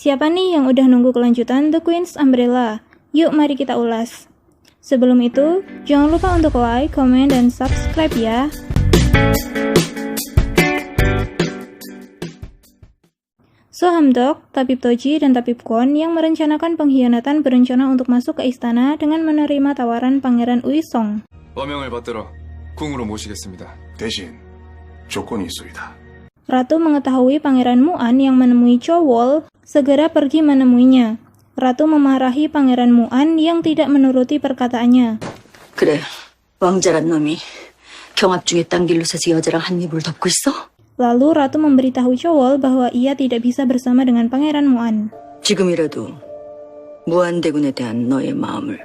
Siapa nih yang udah nunggu kelanjutan The Queen's Umbrella? Yuk mari kita ulas. Sebelum itu, jangan lupa untuk like, komen, dan subscribe ya. So Hamdok, Tabib Toji, dan Tabib Kwon yang merencanakan pengkhianatan berencana untuk masuk ke istana dengan menerima tawaran Pangeran Uisong. 어명을 받들어 궁으로 모시겠습니다. 대신 조건이 있소이다. Ratu mengetahui Pangeran Muan yang menemui Chowol, segera pergi menemuinya. Ratu memarahi Pangeran Muan yang tidak menuruti perkataannya. 그래, 왕자란 놈이 경합 중에 딴 길로 새서 여자랑 한 입을 덮고 있어? Lalu Ratu memberitahu Chowol bahwa ia tidak bisa bersama dengan Pangeran Muan. 지금이라도 무한대군에 대한 너의 마음을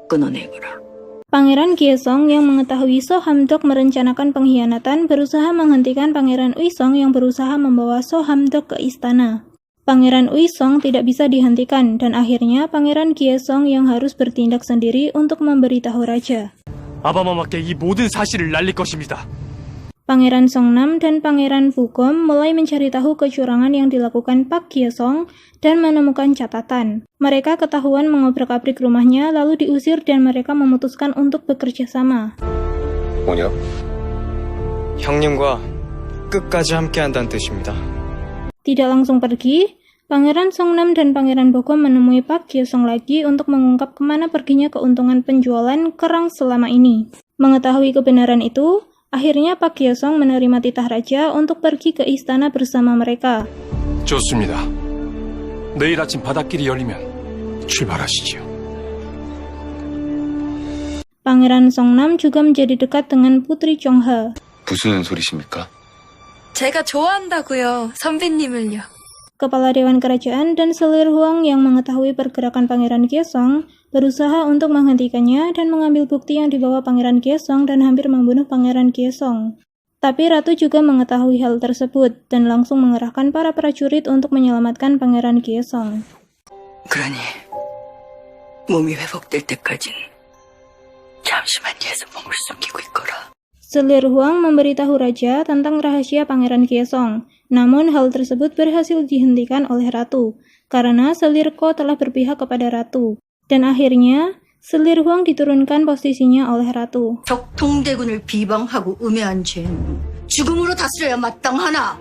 끊어내거라. Pangeran Gyeosong yang mengetahui So Hamdok merencanakan pengkhianatan berusaha menghentikan Pangeran Uisong yang berusaha membawa So Hamdok ke istana. Pangeran Uisong tidak bisa dihentikan dan akhirnya Pangeran Gyeosong yang harus bertindak sendiri untuk memberitahu raja. 아바마마께 이 모든 사실을 날릴 것입니다. Pangeran Songnam dan Pangeran Fukom mulai mencari tahu kecurangan yang dilakukan Pak Gyeosong dan menemukan catatan. Mereka ketahuan mengobrak-abrik rumahnya lalu diusir dan mereka memutuskan untuk bekerja sama. 뭐냐? 형님과 끝까지 함께한다는 뜻입니다. Tidak langsung pergi, Pangeran Songnam dan Pangeran Bokom menemui Pak Gyeosong lagi untuk mengungkap kemana perginya keuntungan penjualan kerang selama ini. Mengetahui kebenaran itu, akhirnya Pak Gyeosong menerima titah raja untuk pergi ke istana bersama mereka. 좋습니다. 내일 아침 바닷길이 열리면 출발하시지요. Pangeran Songnam juga menjadi dekat dengan Putri Chongha. 무슨 소리십니까? 제가 좋아한다고요, 선배님을요. Kepala Dewan Kerajaan dan Selir Huang yang mengetahui pergerakan Pangeran Gyeosong berusaha untuk menghentikannya dan mengambil bukti yang dibawa Pangeran Gyeosong dan hampir membunuh Pangeran Gyeosong. Tapi Ratu juga mengetahui hal tersebut dan langsung mengerahkan para prajurit untuk menyelamatkan Pangeran Gyeosong. 그러니 몸이 회복될 때까진 잠시만 예수 몸을 숨기고 있거라. Selir Huang memberitahu raja tentang rahasia Pangeran Gyeosong. Namun hal tersebut berhasil dihentikan oleh Ratu, karena Selir Ko telah berpihak kepada Ratu. Dan akhirnya, Selir Huang diturunkan posisinya oleh Ratu. 적통대군을 비방하고 음해한 죄는 죽음으로 다스려야 마땅하나?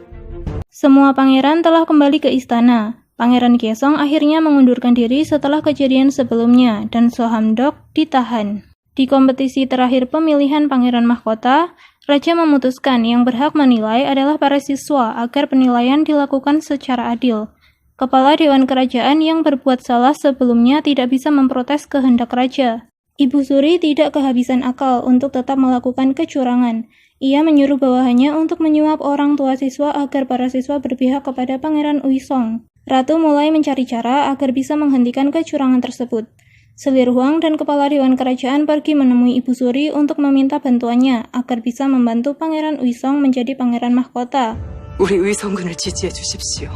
Semua pangeran telah kembali ke istana. Pangeran Gyeosong akhirnya mengundurkan diri setelah kejadian sebelumnya, dan So Hamdok ditahan. Di kompetisi terakhir pemilihan Pangeran Mahkota, Raja memutuskan yang berhak menilai adalah para siswa agar penilaian dilakukan secara adil. Kepala Dewan Kerajaan yang berbuat salah sebelumnya tidak bisa memprotes kehendak Raja. Ibu Suri tidak kehabisan akal untuk tetap melakukan kecurangan. Ia menyuruh bawahannya untuk menyuap orang tua siswa agar para siswa berpihak kepada Pangeran Uisong. Ratu mulai mencari cara agar bisa menghentikan kecurangan tersebut. Selir Huang dan Kepala Dewan Kerajaan pergi menemui Ibu Suri untuk meminta bantuannya agar bisa membantu Pangeran Uisong menjadi Pangeran Mahkota. 우리 의성군을 지지해 주십시오.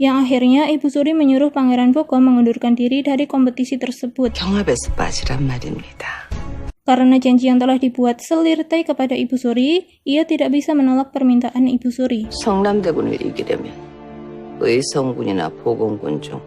Yang akhirnya Ibu Suri menyuruh Pangeran Bokom mengundurkan diri dari kompetisi tersebut. 경합에서 빠지란 말입니다. Karena janji yang telah dibuat Selir Tae kepada Ibu Suri, ia tidak bisa menolak permintaan Ibu Suri. 성남대군을 이기려면 의성군이나 보건군 중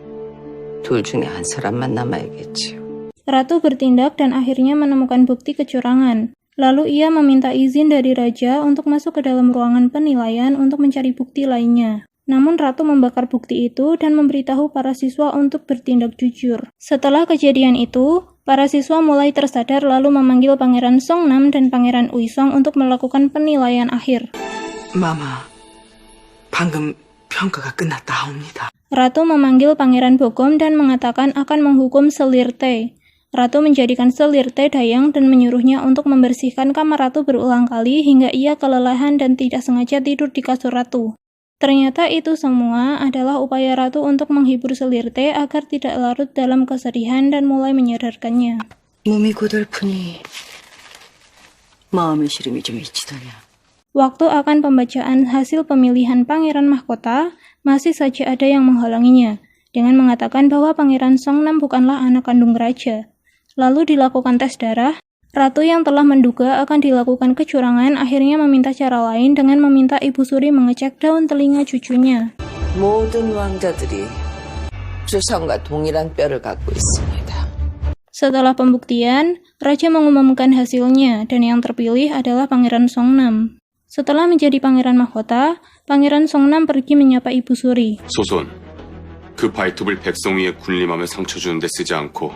둘 중에 한 사람만 남아야겠지요. Ratu bertindak dan akhirnya menemukan bukti kecurangan. Lalu ia meminta izin dari raja untuk masuk ke dalam ruangan penilaian untuk mencari bukti lainnya. Namun Ratu membakar bukti itu dan memberitahu para siswa untuk bertindak jujur. Setelah kejadian itu, para siswa mulai tersadar lalu memanggil Pangeran Songnam dan Pangeran Uisong untuk melakukan penilaian akhir. 마마, 방금 평가가 끝났다옵니다. Ratu memanggil Pangeran Bokom dan mengatakan akan menghukum Selir Tae. Ratu menjadikan Selir Tae dayang dan menyuruhnya untuk membersihkan kamar Ratu berulang kali hingga ia kelelahan dan tidak sengaja tidur di kasur Ratu. Ternyata itu semua adalah upaya Ratu untuk menghibur Selir Tae agar tidak larut dalam kesedihan dan mulai menyadarkannya. 몸이 고달프니 마음의 시름이 좀 있지더냐. Waktu akan pembacaan hasil pemilihan Pangeran Mahkota, masih saja ada yang menghalanginya, dengan mengatakan bahwa Pangeran Songnam bukanlah anak kandung raja. Lalu dilakukan tes darah, Ratu yang telah menduga akan dilakukan kecurangan akhirnya meminta cara lain dengan meminta Ibu Suri mengecek daun telinga cucunya. 모든 왕자들이 조선과 동일한 뼈를 갖고 있습니다. Setelah pembuktian, Raja mengumumkan hasilnya dan yang terpilih adalah Pangeran Songnam. Setelah menjadi pangeran mahkota, Pangeran Songnam pergi menyapa Ibu Suri. 소손, 그 발톱을 백성 위에 군림하며 상처 주는 데 쓰지 않고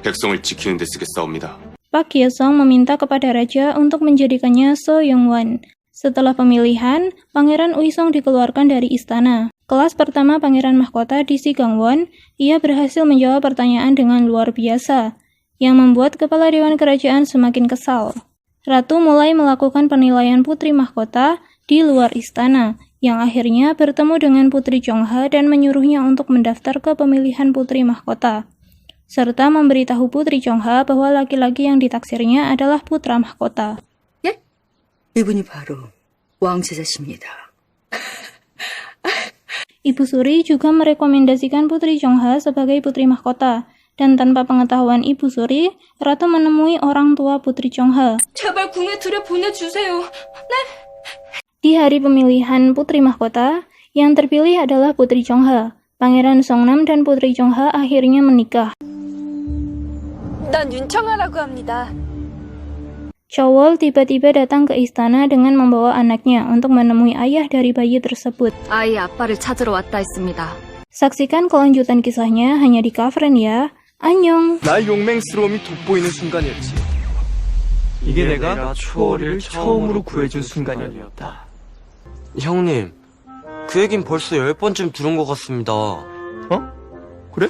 백성을 지키는 데 쓰겠사옵니다. Pak Gyeosong meminta kepada Raja untuk menjadikannya So Yong-wan. Setelah pemilihan, Pangeran Uisong dikeluarkan dari istana. Kelas pertama Pangeran Mahkota di Si Gangwon, ia berhasil menjawab pertanyaan dengan luar biasa, yang membuat Kepala Dewan Kerajaan semakin kesal. Ratu mulai melakukan penilaian Putri Mahkota di luar istana, yang akhirnya bertemu dengan Putri Chongha dan menyuruhnya untuk mendaftar ke pemilihan Putri Mahkota, serta memberitahu Putri Chongha bahwa laki-laki yang ditaksirnya adalah putra mahkota. 이분이 바로 왕제자십니다. Ibu Suri juga merekomendasikan Putri Chongha sebagai putri mahkota, dan tanpa pengetahuan Ibu Suri, Ratu menemui orang tua Putri Chongha. 제발 궁에 들여보내주세요. Di hari pemilihan putri mahkota, yang terpilih adalah Putri Chongha. Pangeran Songnam dan Putri Chongha akhirnya menikah. 난 윤청아라고 합니다. Chowol tiba-tiba datang ke istana dengan membawa anaknya untuk menemui ayah dari bayi tersebut. 아이 아빠를 찾으러 왔다 했습니다. Saksikan kelanjutan kisahnya hanya di Kafren ya. 안녕. 나의 용맹스러움이 돋보이는 순간이었지. 이게 내가 초월을 처음으로 구해준 순간이었다. 형님, 그 얘긴 벌써 10번쯤 들은 것 같습니다. 그래?